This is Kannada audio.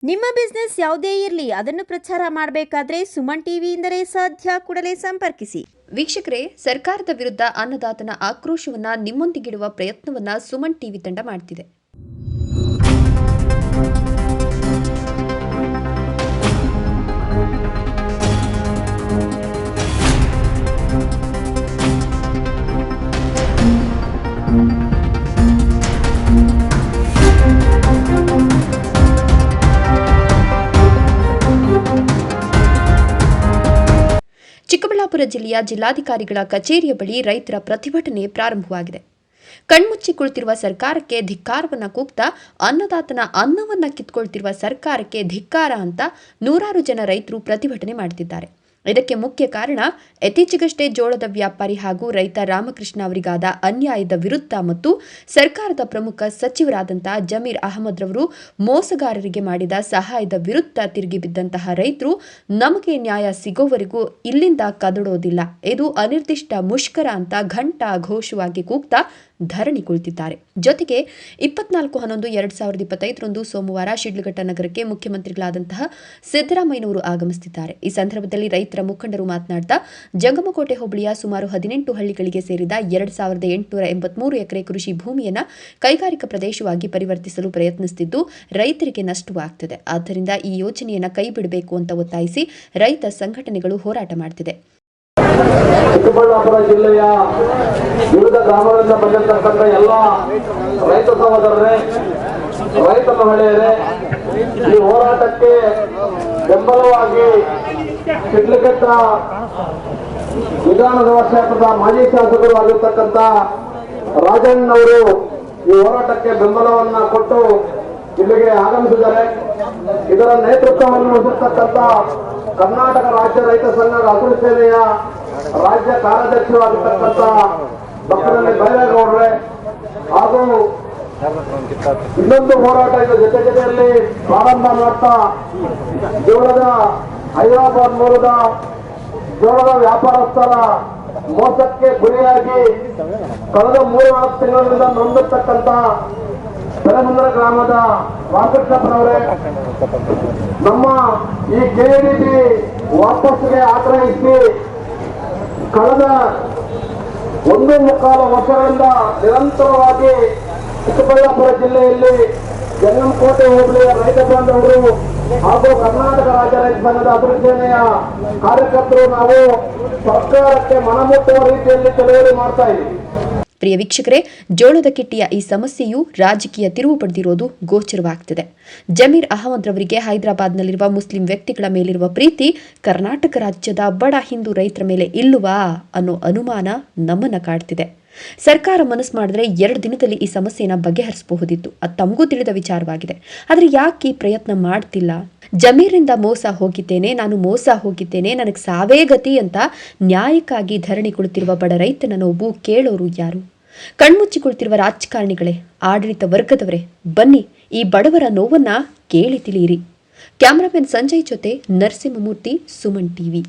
ನಿಮ್ಮ ಬಿಸ್ನೆಸ್ ಯಾವುದೇ ಇರಲಿ ಅದನ್ನು ಪ್ರಚಾರ ಮಾಡಬೇಕಾದ್ರೆ ಸುಮನ್ ಟಿವಿಯಿಂದಲೇ ಸಾಧ್ಯ. ಕೂಡಲೇ ಸಂಪರ್ಕಿಸಿ. ವೀಕ್ಷಕರೇ, ಸರ್ಕಾರದ ವಿರುದ್ಧ ಅನ್ನದಾತನ ಆಕ್ರೋಶವನ್ನ ನಿಮ್ಮೊಂದಿಗಿಡುವ ಪ್ರಯತ್ನವನ್ನ ಸುಮನ್ ಟಿವಿ ತಂಡ ಮಾಡ್ತಿದೆ. ಚಿಕ್ಕಬಳ್ಳಾಪುರ ಜಿಲ್ಲೆಯ ಜಿಲ್ಲಾಧಿಕಾರಿಗಳ ಕಚೇರಿಯ ಬಳಿ ರೈತರ ಪ್ರತಿಭಟನೆ ಪ್ರಾರಂಭವಾಗಿದೆ. ಕಣ್ಮುಚ್ಚಿ ಕುಳಿತಿರುವ ಸರ್ಕಾರಕ್ಕೆ ಧಿಕ್ಕಾರವನ್ನ ಕೂಗ್ತಾ ಅನ್ನದಾತನ ಅನ್ನವನ್ನ ಕಿತ್ಕೊಳ್ತಿರುವ ಸರ್ಕಾರಕ್ಕೆ ಧಿಕ್ಕಾರ ಅಂತ ನೂರಾರು ಜನ ರೈತರು ಪ್ರತಿಭಟನೆ ಮಾಡುತ್ತಿದ್ದಾರೆ. ಇದಕ್ಕೆ ಮುಖ್ಯ ಕಾರಣ ಇತ್ತೀಚೆಗಷ್ಟೇ ಜೋಳದ ವ್ಯಾಪಾರಿ ಹಾಗೂ ರೈತ ರಾಮಕೃಷ್ಣ ಅವರಿಗಾದ ಅನ್ಯಾಯದ ವಿರುದ್ಧ ಮತ್ತು ಸರ್ಕಾರದ ಪ್ರಮುಖ ಸಚಿವರಾದಂತಹ ಜಮೀರ್ ಅಹಮದ್ ರವರು ಮೋಸಗಾರರಿಗೆ ಮಾಡಿದ ಸಹಾಯದ ವಿರುದ್ಧ ತಿರುಗಿ ಬಿದ್ದಂತಹ ರೈತರು ನಮಗೆ ನ್ಯಾಯ ಸಿಗೋವರೆಗೂ ಇಲ್ಲಿಂದ ಕದಡೋದಿಲ್ಲ, ಇದು ಅನಿರ್ದಿಷ್ಟ ಮುಷ್ಕರ ಅಂತ ಘಂಟಾ ಘೋಷವಾಗಿ ಕೂಗ್ತಾ ಧರಣಿ ಕುಳಿತಿದ್ದಾರೆ. ಜೊತೆಗೆ 24/11/2025 ಸೋಮವಾರ ಶಿಡ್ಲಘಟ್ಟ ನಗರಕ್ಕೆ ಮುಖ್ಯಮಂತ್ರಿಗಳಾದಂತಹ ಸಿದ್ದರಾಮಯ್ಯನವರು ಆಗಮಿಸುತ್ತಿದ್ದಾರೆ. ಈ ಸಂದರ್ಭದಲ್ಲಿ ರೈತರ ಮುಖಂಡರು ಮಾತನಾಡ್ತಾ ಜಂಗಮಕೋಟೆ ಹೋಬಳಿಯ ಸುಮಾರು 18 ಹಳ್ಳಿಗಳಿಗೆ ಸೇರಿದ 2883 ಎಕರೆ ಕೃಷಿ ಭೂಮಿಯನ್ನು ಕೈಗಾರಿಕಾ ಪ್ರದೇಶವಾಗಿ ಪರಿವರ್ತಿಸಲು ಪ್ರಯತ್ನಿಸುತ್ತಿದ್ದು ರೈತರಿಗೆ ನಷ್ಟವಾಗುತ್ತಿದೆ. ಆದ್ದರಿಂದ ಈ ಯೋಜನೆಯನ್ನು ಕೈಬಿಡಬೇಕು ಅಂತ ಒತ್ತಾಯಿಸಿ ರೈತ ಸಂಘಟನೆಗಳು ಹೋರಾಟ ಮಾಡುತ್ತಿದೆ. ಚಿಕ್ಕಬಳ್ಳಾಪುರ ಜಿಲ್ಲೆಯ ವಿವಿಧ ಗ್ರಾಮಗಳಿಂದ ಬಂದಿರತಕ್ಕಂಥ ಎಲ್ಲ ರೈತ ಸಹೋದರರೇ, ರೈತ ಮಹಿಳೆಯರೇ, ಈ ಹೋರಾಟಕ್ಕೆ ಬೆಂಬಲವಾಗಿ ಶಿಡ್ಲಘಟ್ಟ ವಿಧಾನಸಭಾ ಕ್ಷೇತ್ರದ ಮಾಜಿ ಶಾಸಕರು ಆಗಿರ್ತಕ್ಕಂಥ ರಾಜಣ್ಣವರು ಈ ಹೋರಾಟಕ್ಕೆ ಬೆಂಬಲವನ್ನ ಕೊಟ್ಟು ಇಲ್ಲಿಗೆ ಆಗಮಿಸಿದ್ದಾರೆ. ಇದರ ನೇತೃತ್ವವನ್ನು ವಹಿಸಿರ್ತಕ್ಕಂಥ ಕರ್ನಾಟಕ ರಾಜ್ಯ ರೈತ ಸಂಘದ ಹಸಿರು ಸೇನೆಯ ರಾಜ್ಯ ಕಾರ್ಯಾಧ್ಯಕ್ಷರಾಗಿರ್ತಕ್ಕಂಥ ಡಾಕ್ಟರ್ ಬೈರೇಗೌಡ್ರೆ ಹಾಗೂ ಇನ್ನೊಂದು ಹೋರಾಟ ಇದು ಜೊತೆಯಲ್ಲಿ ಪ್ರಾರಂಭ ಮಾಡ್ತಾ ಜೋಳದ ಹೈದರಾಬಾದ್ ಮೂಲದ ಜೋಳದ ವ್ಯಾಪಾರಸ್ಥರ ಮೋಸಕ್ಕೆ ಗುರಿಯಾಗಿ ಕಳೆದ 3-4 ತಿಂಗಳಿಂದ ನೊಂದಿರ್ತಕ್ಕಂಥ ಬೆಳಮಂದ್ರ ಗ್ರಾಮದ ರಾಮಕೃಷ್ಣಪ್ಪನವರೇ, ನಮ್ಮ ಈ ಕೆಎಡಿಬಿ ವಾಪಸ್ಗೆ ಆಗ್ರಹಿಸಿ ಕಳೆದ 1.25 ವರ್ಷಗಳಿಂದ ನಿರಂತರವಾಗಿ ಚಿಕ್ಕಬಳ್ಳಾಪುರ ಜಿಲ್ಲೆಯಲ್ಲಿ ಜಂಗಮಕೋಟೆ ಹೋಬಳಿಯ ರೈತ ಬಾಂಧವರು ಹಾಗೂ ಕರ್ನಾಟಕ ರಾಜ್ಯ ರೈತ ಸಂಘದ ಹಸಿರು ಸೇನೆಯ ಕಾರ್ಯಕರ್ತರು ನಾವು ಸರ್ಕಾರಕ್ಕೆ ಮನಮುಟ್ಟುವ ರೀತಿಯಲ್ಲಿ ಚಳವಳಿ ಮಾಡ್ತಾ ಇದ್ದೀವಿ. ಪ್ರಿಯ ವೀಕ್ಷಕರೇ, ಜೋಳದ ಕಿಟ್ಟಿಯ ಈ ಸಮಸ್ಯೆಯು ರಾಜಕೀಯ ತಿರುವು ಪಡೆದಿರುವುದು ಗೋಚರವಾಗುತ್ತಿದೆ. ಜಮೀರ್ ಅಹಮದ್ ರವರಿಗೆ ಹೈದರಾಬಾದ್ನಲ್ಲಿರುವ ಮುಸ್ಲಿಂ ವ್ಯಕ್ತಿಗಳ ಮೇಲಿರುವ ಪ್ರೀತಿ ಕರ್ನಾಟಕ ರಾಜ್ಯದ ಬಡ ಹಿಂದೂ ರೈತರ ಮೇಲೆ ಇಲ್ಲವಾ ಅನ್ನೋ ಅನುಮಾನ ನಮ್ಮನ್ನ ಕಾಡ್ತಿದೆ. ಸರ್ಕಾರ ಮನಸ್ಸು ಮಾಡಿದ್ರೆ 2 ದಿನದಲ್ಲಿ ಈ ಸಮಸ್ಯೆಯನ್ನು ಬಗೆಹರಿಸಬಹುದಿತ್ತು. ಅದು ತಮಗೂ ತಿಳಿದ ವಿಚಾರವಾಗಿದೆ. ಆದರೆ ಯಾಕೆ ಈ ಪ್ರಯತ್ನ ಮಾಡ್ತಿಲ್ಲ? ಜಮೀರಿಂದ ನಾನು ಮೋಸ ಹೋಗಿದ್ದೇನೆ, ನನಗೆ ಸಾವೇ ಗತಿ ಅಂತ ನ್ಯಾಯಕ್ಕಾಗಿ ಧರಣಿ ಕುಳಿತಿರುವ ಬಡ ರೈತನ ನೋವು ಕೇಳೋರು ಯಾರು? ಕಣ್ಮುಚ್ಚಿ ಕುಳಿತಿರುವ ರಾಜಕಾರಣಿಗಳೇ, ಆಡಳಿತ ವರ್ಗದವರೇ, ಬನ್ನಿ ಈ ಬಡವರ ನೋವನ್ನ ಕೇಳಿ ತಿಳಿಯಿರಿ. ಕ್ಯಾಮರಾಮನ್ ಸಂಜಯ್ ಜೊತೆ ನರಸಿಂಹಮೂರ್ತಿ, ಸುಮನ್ ಟಿವಿ.